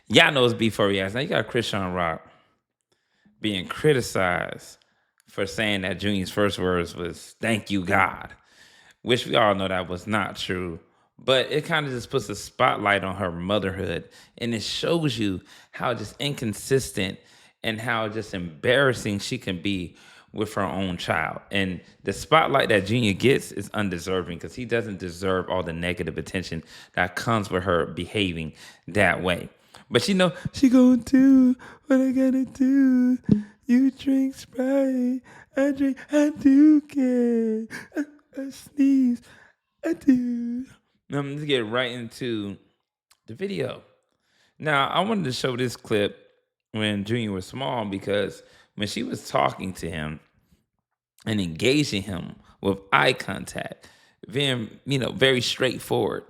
Y'all know it's before reacts. Now you got Chrisean Rock being criticized for saying that Junior's first words was "Thank you, God," which we all know that was not true. But it kind of just puts a spotlight on her motherhood, and it shows you how just inconsistent and how just embarrassing she can be with her own child. And the spotlight that Junior gets is undeserving because he doesn't deserve all the negative attention that comes with her behaving that way. But you know, she gonna do what I gotta do. You drink Sprite, I drink, I do care. I sneeze, I do. Now, let's get right into the video. Now, I wanted to show this clip when Junior was small because when she was talking to him and engaging him with eye contact, very straightforward.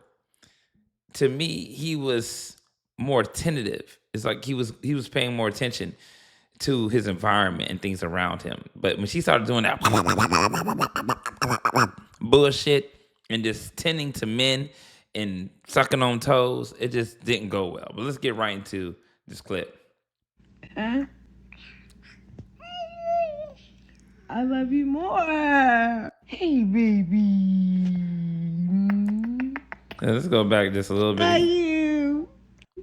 To me, he was more tentative. It's like he was paying more attention to his environment and things around him. But when she started doing that bullshit and just tending to men and sucking on toes, it just didn't go well. But let's get right into this clip. Huh? I love you more. Hey, baby. Let's go back just a little bit. Love you.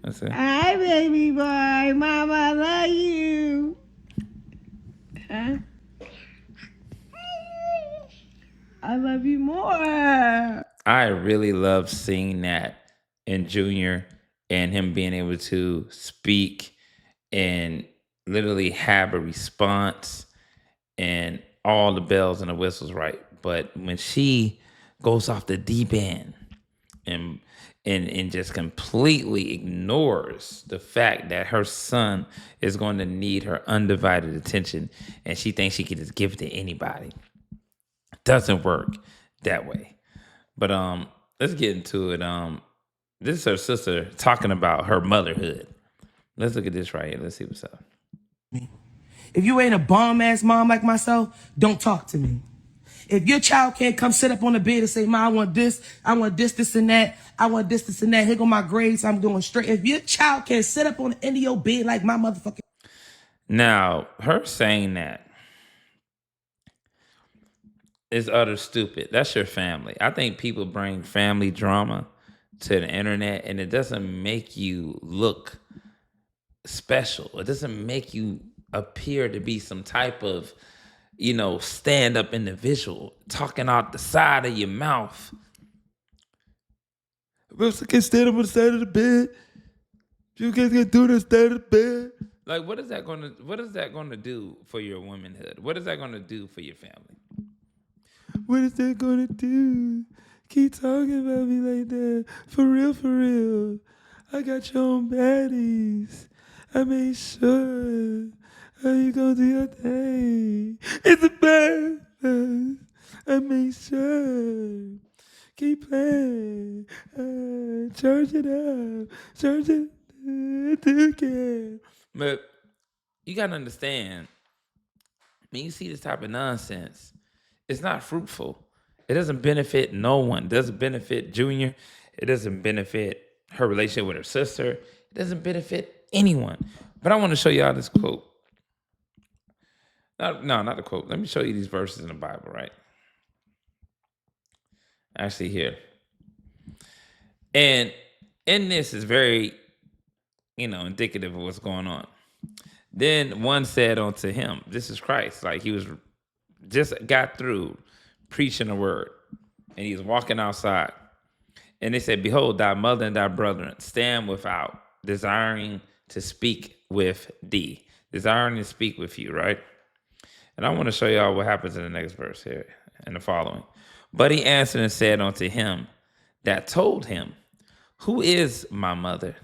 That's it. Hi, baby boy. Mama, love you. Huh? I love you more. I really love seeing that in Junior and him being able to speak and literally have a response and all the bells and the whistles right. But when she goes off the deep end and just completely ignores the fact that her son is going to need her undivided attention and she thinks she can just give it to anybody, doesn't work that way. But let's get into it. This is her sister talking about her motherhood. Let's look at this right here. Let's see what's up. If you ain't a bomb-ass mom like myself, don't talk to me. If your child can't come sit up on the bed and say, "Ma, I want this, this, and that. I want this, and that. Here go my grades, I'm doing straight." If your child can't sit up on the end of your bed like my motherfucking... Now, her saying that is utter stupid. That's your family. I think people bring family drama to the internet, and it doesn't make you look special. It doesn't make you appear to be some type of, stand-up individual talking out the side of your mouth. If I can stand up on the side of the bed, you guys can do the side of the bed. Like, what is that gonna do for your womanhood? What is that gonna do for your family? What is that gonna do? Keep talking about me like that. For real, for real. I got your own baddies. I made sure. How you gonna do your thing? It's a bad. I made sure. Keep playing. Charge it up. Charge it again. But you gotta understand, when you see this type of nonsense, it's not fruitful. It doesn't benefit no one. It doesn't benefit Junior. It doesn't benefit her relationship with her sister. It doesn't benefit anyone. But I want to show y'all this quote. No, not the quote. Let me show you these verses in the Bible, right? Actually, here. And in this is very, indicative of what's going on. Then one said unto him, this is Christ. Like he was just got through preaching the word and he was walking outside. And they said, behold, thy mother and thy brethren stand without, desiring to speak with thee. Desiring to speak with you, right? And I want to show y'all what happens in the next verse here and the following. But he answered and said unto him that told him, who is my mother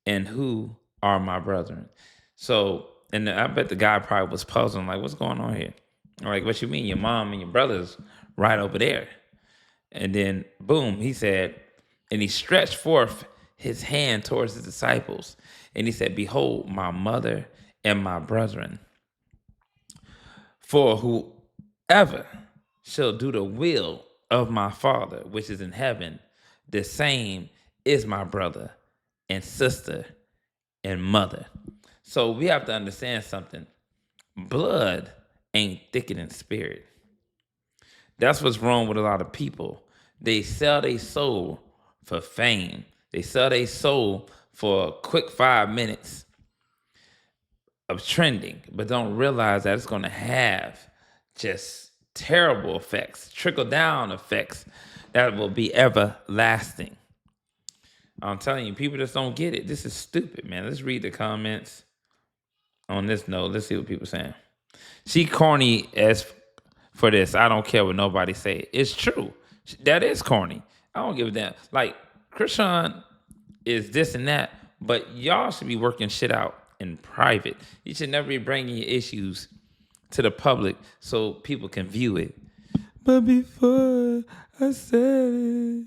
and who are my brethren? So, and I bet the guy probably was puzzling, like, what's going on here? Like, what you mean? Your mom and your brother's right over there. And then, boom, he said, and he stretched forth his hand towards his disciples. And he said, behold, my mother and my brethren. For whoever shall do the will of my Father, which is in heaven, the same is my brother and sister and mother. So we have to understand something. Blood ain't thicker than spirit. That's what's wrong with a lot of people. They sell their soul for fame. They sell their soul for a quick 5 minutes of trending, but don't realize that it's going to have just terrible effects, trickle down effects that will be everlasting. I'm telling you, people just don't get it. This is stupid, man. Let's read the comments on this note. Let's see what people saying. She corny as for this. I don't care what nobody say. It's true. That is corny. I don't give a damn. Like, Chrisean is this and that, but y'all should be working shit out in private. You should never be bringing your issues to the public so people can view it. But before I said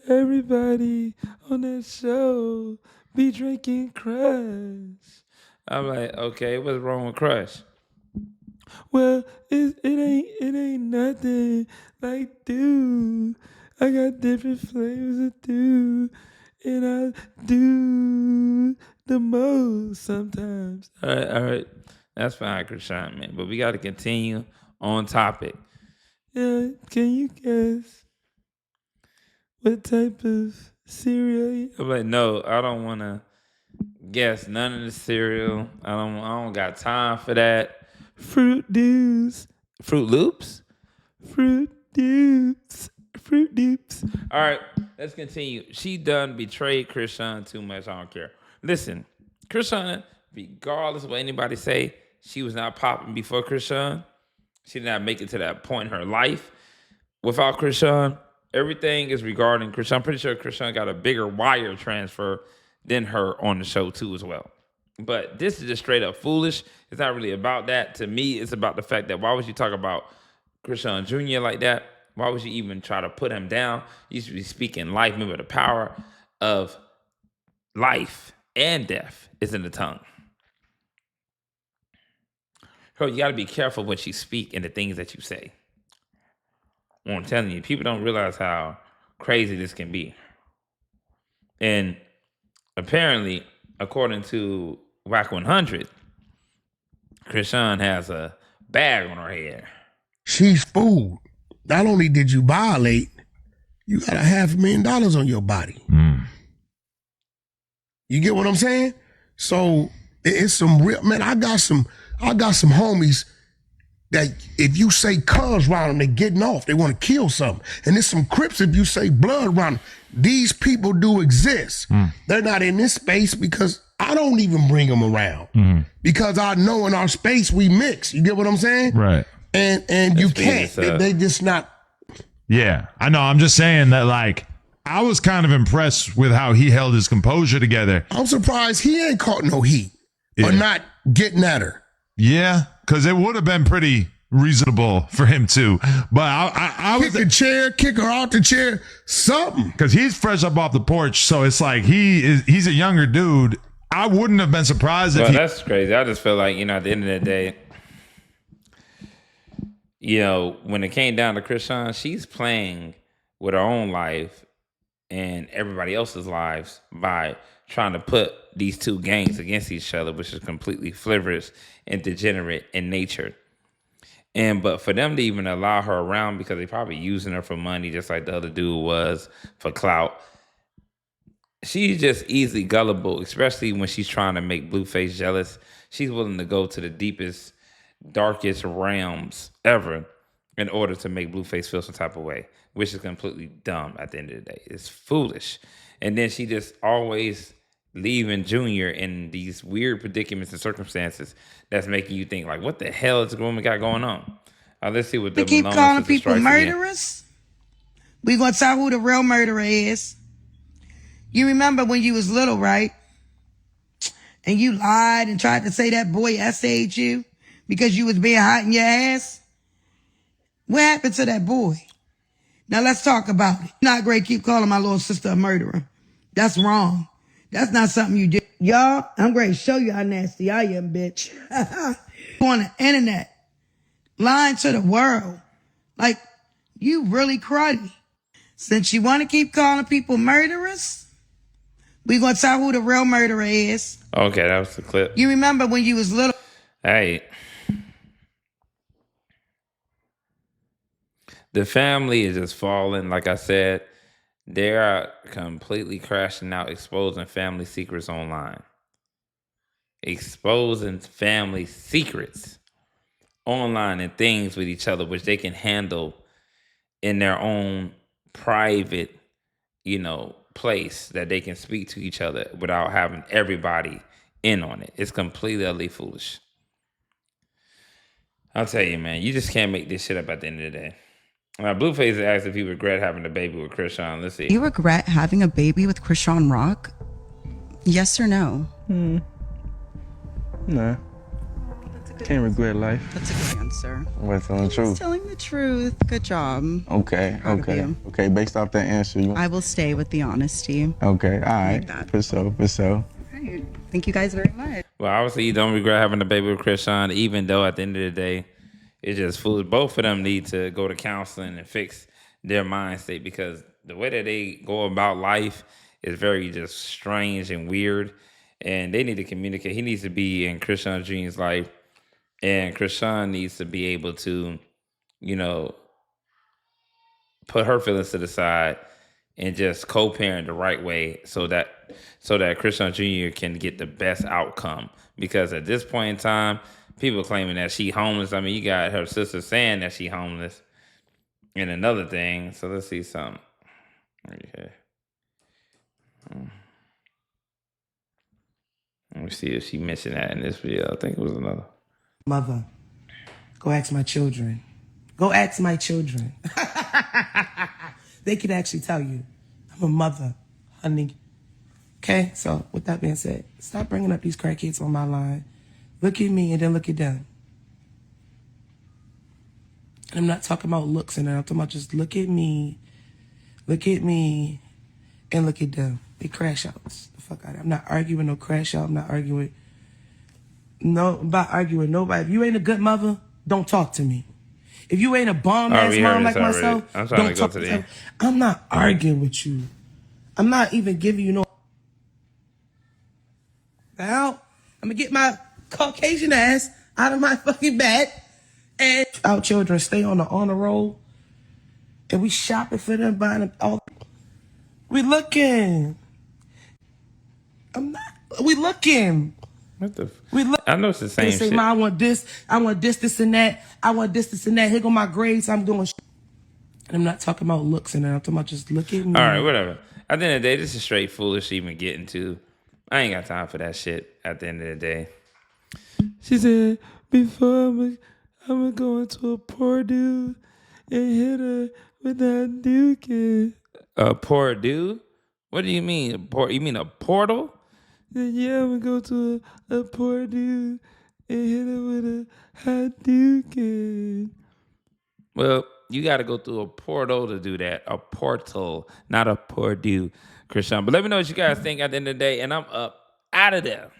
everybody on that show be drinking Crush. I'm like, okay, what's wrong with Crush? Well, it ain't nothing like Dew. I got different flavors of Dew, and I do the most sometimes. All right. That's fine, Chrisean, man. But we got to continue on topic. Yeah, can you guess what type of cereal? I'm like, no, I don't want to guess none of the cereal. I don't got time for that. Fruit Doops. Fruit Loops? Fruit Doops. Fruit Doops. All right, let's continue. She done betrayed Chrisean too much. I don't care. Listen, Chrisean, regardless of what anybody say, she was not popping before Chrisean. She did not make it to that point in her life. Without Chrisean, everything is regarding Chrisean. I'm pretty sure Chrisean got a bigger wire transfer than her on the show too as well. But this is just straight up foolish. It's not really about that. To me, it's about the fact that why would you talk about Chrisean Jr. like that? Why would you even try to put him down? You should be speaking life. Remember, the power of life and death is in the tongue. Girl, you got to be careful what you speak and the things that you say. Well, I'm telling you, people don't realize how crazy this can be. And apparently, according to Whack 100, Chrisean has a bag on her head. She's fooled. Not only did you violate, you got $500,000 on your body. You get what I'm saying? So it's some real, man, I got some homies that if you say cuz around them, they getting off. They want to kill something. And there's some Crips if you say blood around them. These people do exist. They're not in this space because I don't even bring them around. Because I know in our space we mix. You get what I'm saying? Right. And you can't. They just not. Yeah, I know. I'm just saying that, like, I was kind of impressed with how he held his composure together. I'm surprised he ain't caught no heat or not getting at her. Yeah, because it would have been pretty reasonable for him to. But I was kick the chair, kick her out the chair, something. Because he's fresh up off the porch, so it's like he's a younger dude. I wouldn't have been surprised if that's crazy. I just feel like, at the end of the day, when it came down to Chrisean, she's playing with her own life and everybody else's lives by trying to put these two gangs against each other, which is completely frivolous and degenerate in nature. But for them to even allow her around because they probably using her for money, just like the other dude was for clout. She's just easily gullible, especially when she's trying to make Blueface jealous. She's willing to go to the deepest, darkest realms ever in order to make Blueface feel some type of way, which is completely dumb at the end of the day. It's foolish. And then she just always leaving Junior in these weird predicaments and circumstances that's making you think, like, what the hell is the woman got going on? Let's see what We keep calling people murderers. We gonna tell who the real murderer is. You remember when you was little, right? And you lied and tried to say that boy essayed you because you was being hot in your ass? What happened to that boy? Now let's talk about it. Not great, keep calling my little sister a murderer. That's wrong. That's not something you do. Y'all, I'm going to show you how nasty I am, bitch. On the internet, lying to the world. Like, you really cruddy. Since you want to keep calling people murderers, We gonna tell who the real murderer is. Okay, that was the clip. You remember when you was little? Hey. The family is just falling. Like I said, they are completely crashing out, exposing family secrets online. Exposing family secrets online and things with each other, which they can handle in their own private, place that they can speak to each other without having everybody in on it. It's completely utterly foolish. I'll tell you, man, you just can't make this shit up at the end of the day. Blueface asked if he regret having a baby with Chrisean. Let's see. You regret having a baby with Chrisean Rock? Yes or no? Nah. Can't regret life. That's a good answer. We're telling the He's truth. telling the truth. Good job. Okay, Proud of okay. you. Okay, based off that answer, you I will stay with the honesty. okay, all right. that. For sure. Right. Thank you guys very much. Well, obviously, you don't regret having a baby with Chrisean, even though at the end of the day, it's just foolish. Both of them need to go to counseling and fix their mind state, because the way that they go about life is very just strange and weird. And they need to communicate. He needs to be in Chrisean Jr.'s life, and Chrisean needs to be able to, put her feelings to the side and just co-parent the right way so that Chrisean Jr. can get the best outcome. Because at this point in time, people claiming that she homeless. I mean, you got her sister saying that she homeless. And another thing, so let's see something. Okay. Let me see if she mentioned that in this video. I think it was another. Mother, go ask my children. Go ask my children. They can actually tell you. I'm a mother, honey. Okay, so with that being said, stop bringing up these crackheads on my line. Look at me and then look at them. And I'm not talking about looks and I'm talking about just look at me, and look at them. They crash outs. The fuck out of it. I'm not arguing no crash out. I'm not arguing nobody. If you ain't a good mother, don't talk to me. If you ain't a bomb-ass mom like myself, I'm trying don't to go talk to to the me. I'm not arguing with you. I'm not even giving you no... Now, I'm gonna get my Caucasian ass out of my fucking bed, and our children stay on the honor roll, and we shopping for them, buying them all. We looking. We looking. What the? We look. I know it's the same They say, shit. "Ma, I want this, this, and that. I want this, and that. Here go my grades. I'm doing." And I'm not talking about looks and that. I'm talking about just look at me. All right, whatever. At the end of the day, this is straight foolish to even get into. I ain't got time for that shit at the end of the day. She said, before I'm gonna go into a poor dude and hit her with that dude. A poor dude? What do you mean? You mean a portal? Yeah, I'm gonna go to a poor dude and hit her with a hot dude. Well, you got to go through a portal to do that. A portal, not a poor dude, Chrisean. But let me know what you guys think at the end of the day, and I'm up out of there.